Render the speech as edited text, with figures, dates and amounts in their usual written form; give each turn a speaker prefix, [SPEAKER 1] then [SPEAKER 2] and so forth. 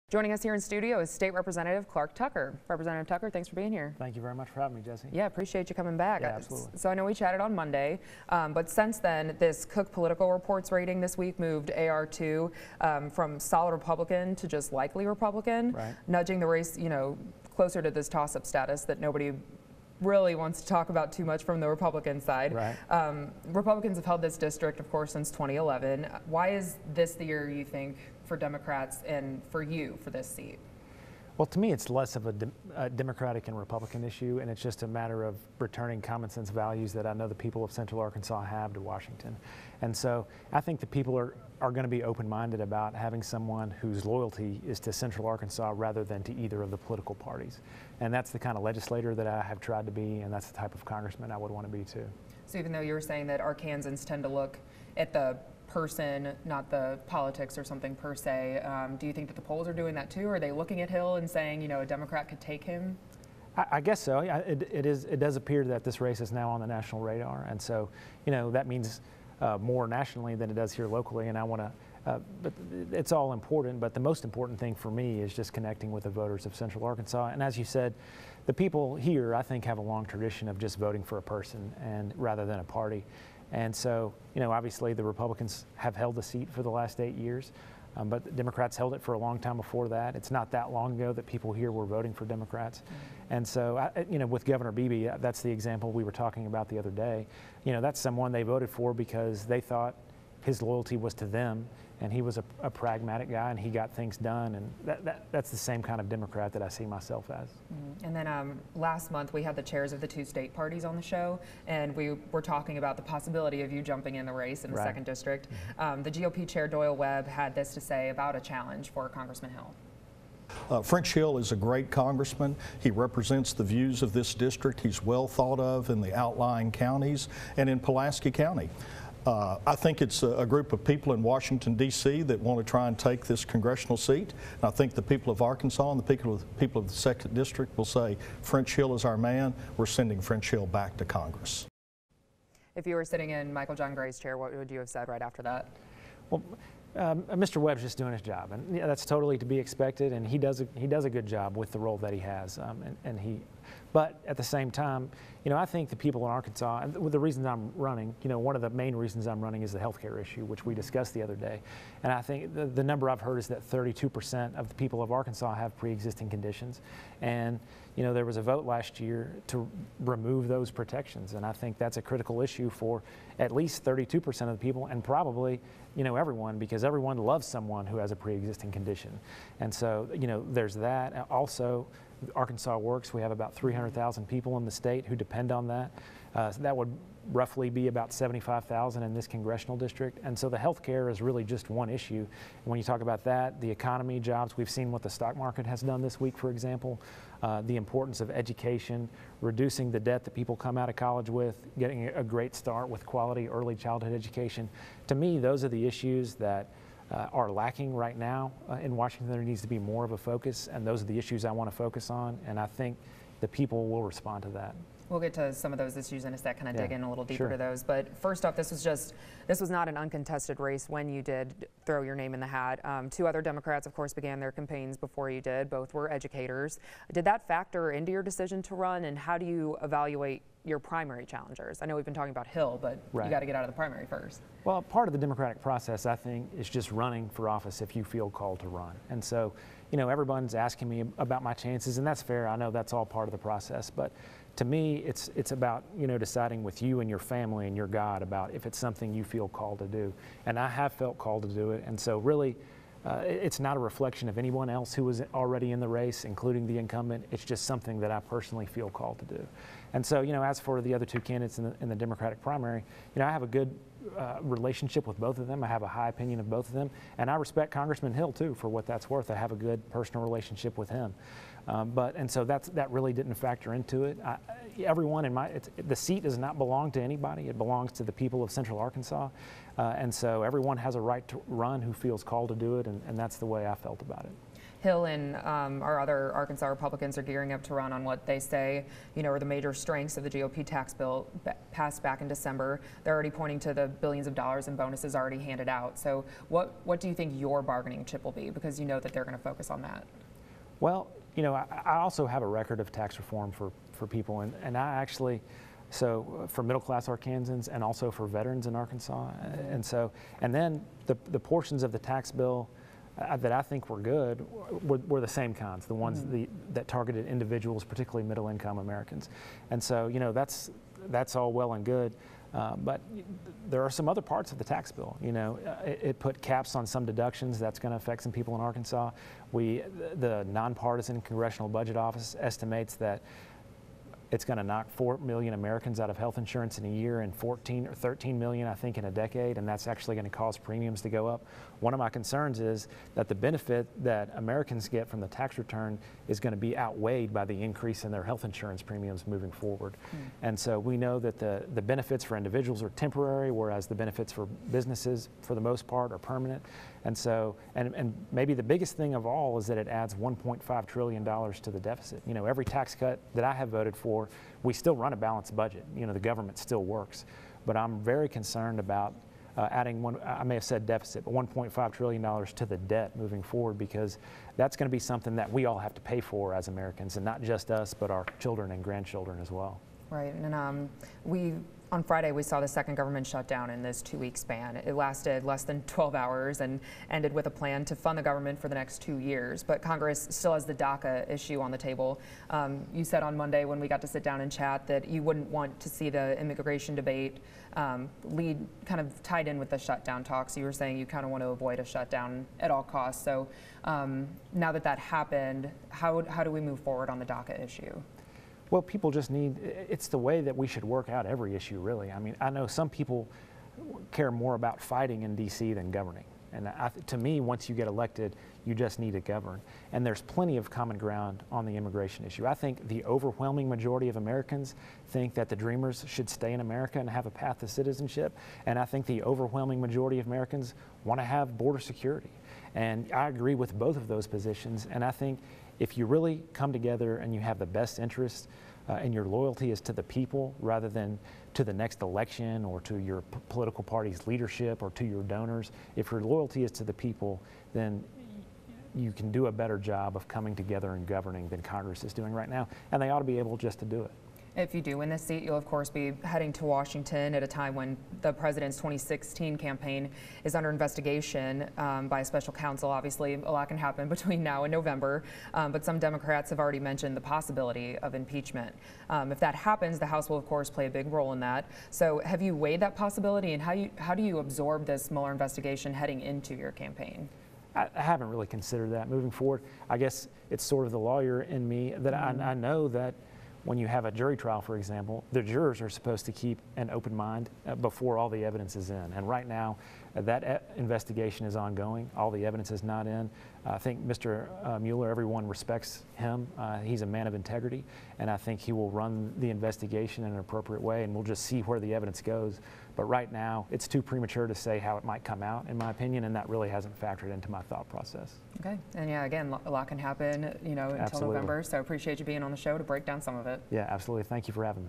[SPEAKER 1] Joining us here in studio is State Representative Clarke Tucker. Representative Tucker, thanks for being here.
[SPEAKER 2] Thank you very much for having me, Jessi.
[SPEAKER 1] Yeah, appreciate you coming back.
[SPEAKER 2] Yeah, absolutely.
[SPEAKER 1] So I know we chatted on Monday, but since then, this Cook Political Reports rating this week moved AR2 from solid Republican to just likely Republican,
[SPEAKER 2] right,
[SPEAKER 1] nudging the race, closer to this toss-up status that nobody really wants to talk about too much from the Republican side.
[SPEAKER 2] Right.
[SPEAKER 1] Republicans have held this district, of course, since 2011. Why is this the year you think for Democrats and for you for this seat?
[SPEAKER 2] Well, to me, it's less of a Democratic and Republican issue, and it's just a matter of returning common sense values that I know the people of Central Arkansas have to Washington. And so I think the people are going to be open-minded about having someone whose loyalty is to Central Arkansas rather than to either of the political parties. And that's the kind of legislator that I have tried to be, and that's the type of congressman I would want to be too.
[SPEAKER 1] So even though you were saying that Arkansans tend to look at the person, not the politics or something per se, do you think that the polls are doing that too? Are they looking at Hill and saying, a Democrat could take him?
[SPEAKER 2] I guess so. It does appear that this race is now on the national radar, and so that means more nationally than it does here locally. And I want to. But it's all important, but the most important thing for me is just connecting with the voters of Central Arkansas. And as you said, the people here, I think, have a long tradition of just voting for a person and rather than a party. And so, obviously the Republicans have held the seat for the last 8 years, but the Democrats held it for a long time before that. It's not that long ago that people here were voting for Democrats. Mm-hmm. And so, with Governor Beebe, that's the example we were talking about the other day. That's someone they voted for because they thought his loyalty was to them, and he was a pragmatic guy, and he got things done, and that's the same kind of Democrat that I see myself as.
[SPEAKER 1] Mm-hmm. And then last month we had the chairs of the two state parties on the show, and we were talking about the possibility of you jumping in the race in the
[SPEAKER 2] right.
[SPEAKER 1] 2nd District. Mm-hmm. The GOP chair Doyle Webb had this to say about a challenge for Congressman Hill.
[SPEAKER 3] French Hill is a great congressman. He represents the views of this district. He's well thought of in the outlying counties and in Pulaski County. I think it's a group of people in Washington, D.C. that want to try and take this congressional seat. And I think the people of Arkansas and the people of the 2nd District will say, French Hill is our man. We're sending French Hill back to Congress.
[SPEAKER 1] If you were sitting in Michael John Gray's chair, what would you have said right after that?
[SPEAKER 2] Well, Mr. Webb's just doing his job, and that's totally to be expected. And he does a good job with the role that he has, But at the same time, I think the people in Arkansas, and the reasons I'm running, one of the main reasons I'm running is the healthcare issue, which we discussed the other day. And I think the number I've heard is that 32% of the people of Arkansas have pre-existing conditions. And, there was a vote last year to remove those protections. And I think that's a critical issue for at least 32% of the people, and probably, everyone, because everyone loves someone who has a pre-existing condition. And so, there's that. Also, Arkansas Works, we have about 300,000 people in the state who depend on that. So that would roughly be about 75,000 in this congressional district. And so the health care is really just one issue. And when you talk about that, the economy, jobs, we've seen what the stock market has done this week, for example, the importance of education, reducing the debt that people come out of college with, getting a great start with quality early childhood education. To me, those are the issues that are lacking right now in Washington. There needs to be more of a focus, and those are the issues I want to focus on, and I think the people will respond to that.
[SPEAKER 1] We'll get to some of those issues in a sec, kind of dig in a little deeper
[SPEAKER 2] sure.
[SPEAKER 1] to those. But first off, this was not an uncontested race when you did throw your name in the hat. Two other Democrats, of course, began their campaigns before you did. Both were educators. Did that factor into your decision to run, and how do you evaluate your primary challengers? I know we've been talking about Hill, but
[SPEAKER 2] right.
[SPEAKER 1] You got to get out of the primary first.
[SPEAKER 2] Well, part of the democratic process, I think, is just running for office if you feel called to run. And so, everyone's asking me about my chances, and that's fair. I know that's all part of the process. But to me, it's about, deciding with you and your family and your God about if it's something you feel called to do. And I have felt called to do it. And so really, it's not a reflection of anyone else who was already in the race, including the incumbent. It's just something that I personally feel called to do. And so, as for the other two candidates in the Democratic primary, I have a good relationship with both of them. I have a high opinion of both of them. And I respect Congressman Hill, too, for what that's worth. I have a good personal relationship with him. And so that really didn't factor into it. Everyone in the seat does not belong to anybody. It belongs to the people of Central Arkansas. And so everyone has a right to run who feels called to do it, and that's the way I felt about it.
[SPEAKER 1] Hill and our other Arkansas Republicans are gearing up to run on what they say, are the major strengths of the GOP tax bill passed back in December. They're already pointing to the billions of dollars in bonuses already handed out. So what do you think your bargaining chip will be? Because you know that they're going to focus on that.
[SPEAKER 2] Well, I also have a record of tax reform for people, and I actually, so for middle-class Arkansans and also for veterans in Arkansas. And then the portions of the tax bill that I think were good were the same kinds, the ones that targeted individuals, particularly middle-income Americans. And so, that's all well and good. But there are some other parts of the tax bill. It put caps on some deductions. That's going to affect some people in Arkansas. The nonpartisan Congressional Budget Office estimates that it's going to knock 4 million Americans out of health insurance in a year and 14 or 13 million, I think, in a decade, and that's actually going to cause premiums to go up. One of my concerns is that the benefit that Americans get from the tax return is going to be outweighed by the increase in their health insurance premiums moving forward. And so we know that the benefits for individuals are temporary, whereas the benefits for businesses, for the most part, are permanent. And so, and maybe the biggest thing of all is that it adds $1.5 trillion to the deficit. Every tax cut that I have voted for, we still run a balanced budget. The government still works. But I'm very concerned about adding I may have said deficit, but $1.5 trillion to the debt moving forward, because that's going to be something that we all have to pay for as Americans, and not just us, but our children and grandchildren as well.
[SPEAKER 1] Right, and on Friday, we saw the second government shutdown in this 2-week span. It lasted less than 12 hours and ended with a plan to fund the government for the next 2 years. But Congress still has the DACA issue on the table. You said on Monday when we got to sit down and chat that you wouldn't want to see the immigration debate lead kind of tied in with the shutdown talks. You were saying you kind of want to avoid a shutdown at all costs. So now that happened, how do we move forward on the DACA issue?
[SPEAKER 2] Well, people just it's the way that we should work out every issue, really. I mean, I know some people care more about fighting in D.C. than governing. And to me, once you get elected, you just need to govern. And there's plenty of common ground on the immigration issue. I think the overwhelming majority of Americans think that the Dreamers should stay in America and have a path to citizenship. And I think the overwhelming majority of Americans want to have border security. And I agree with both of those positions. And I think if you really come together and you have the best interests and your loyalty is to the people rather than to the next election or to your political party's leadership or to your donors, if your loyalty is to the people, then you can do a better job of coming together and governing than Congress is doing right now. And they ought to be able just to do it.
[SPEAKER 1] If you do win this seat, you'll of course be heading to Washington at a time when the president's 2016 campaign is under investigation by a special counsel. Obviously, a lot can happen between now and November, but some Democrats have already mentioned the possibility of impeachment. If that happens, the House will of course play a big role in that. So have you weighed that possibility, and how do you absorb this Mueller investigation heading into your campaign?
[SPEAKER 2] I haven't really considered that moving forward. I guess it's sort of the lawyer in me that I know that when you have a jury trial, for example, the jurors are supposed to keep an open mind before all the evidence is in. And right now, that investigation is ongoing. All the evidence is not in. I think Mr. Mueller, everyone respects him. He's a man of integrity, and I think he will run the investigation in an appropriate way, and we'll just see where the evidence goes. But right now, it's too premature to say how it might come out, in my opinion, and that really hasn't factored into my thought process.
[SPEAKER 1] Okay, and yeah, again, a lot can happen, until
[SPEAKER 2] Absolutely.
[SPEAKER 1] November. So appreciate you being on the show to break down some of it.
[SPEAKER 2] Yeah, absolutely. Thank you for having me.